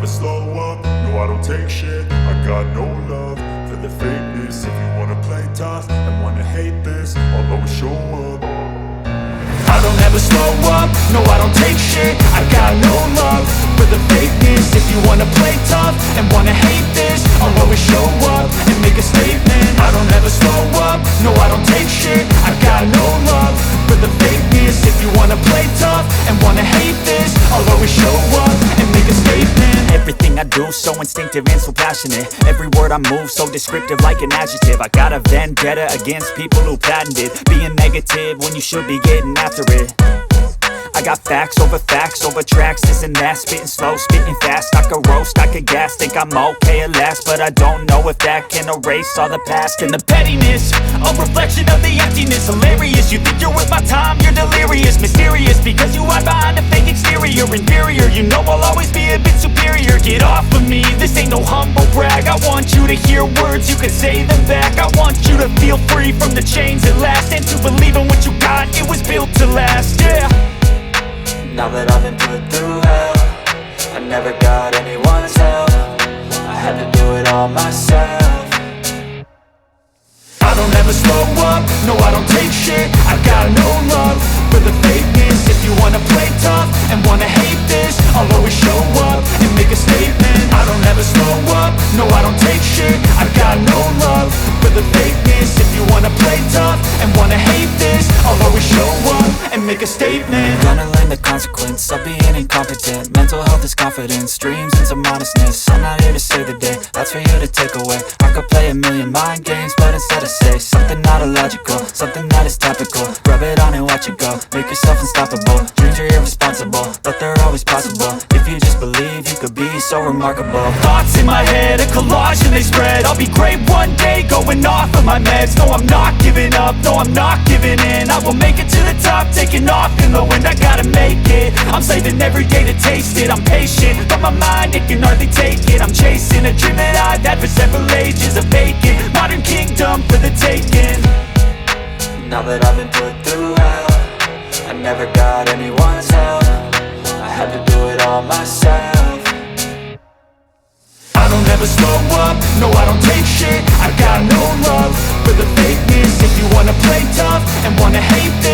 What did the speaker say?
slow up, no I don't take shit. I got no love for the fakeness. If you wanna play tough and wanna hate this, I'll always show up. I don't ever slow up, no I don't take shit. I got no love for the fakeness. If you wanna play tough and wanna hate this, I'll always show up and make a statement. I don't ever slow up, no I don't take shit. I got no love for the fakeness. If you wanna play tough and wanna hate this, I'll always show up and make a statement. Everything I do so instinctive and so passionate. Every word I move so descriptive like an adjective. I got a vendetta against people who patented being negative when you should be getting after it. I got facts over tracks, this and that. Spitting slow, spitting fast, I could roast, I could gas. Think I'm okay at last, but I don't know if that can erase all the past. And the pettiness, a reflection of the emptiness. Hilarious, you think you're worth my time, you're delirious. Mysterious, because you hide behind a fake exterior. Inferior, you know I'll always be a bit superior. Get off of me, this ain't no humble brag. I want you to hear words, you can say them back. I want you to feel free from the chains at last, and to believe in what you got, it was built to last, yeah. Now that I've been put through hell, I never got anyone's help. I had to do it all myself. I don't ever slow up, no I don't take shit. I got no love for the fakeness. If you wanna play tough and wanna hate this, I'll always show up and make a statement. I don't ever slow up, no I don't take shit. I got no love for the fakeness. If you wanna play tough and wanna hate this, I'll always show up and make a statement. Gonna learn the consequence of being incompetent. Mental health is confidence, dreams and some honestness. I'm not here to save the day, that's for you to take away. I could play a million mind games, but instead I say something not illogical, something that is topical. Rub it on and watch it go, make yourself unstoppable. Dreams are irresponsible, but they're always possible. If you just believe, you could be so remarkable. Thoughts in my head, a collage and they spread. I'll be great one day, going off of my meds. No, I'm not giving up, no, I'm not giving in. I will make it to the top, taking off in the wind. I gotta make it, I'm saving every day to taste it. I'm patient, but my mind, it can hardly take it. I'm chasing a dream that I've had for several ages. A vacant, modern kingdom for the taking. Now that I've been put through hell, I never got anyone's help. I had to do it all myself. I don't ever slow up, no I don't take shit. I got no love for the fakeness. If you wanna play tough and wanna hate this,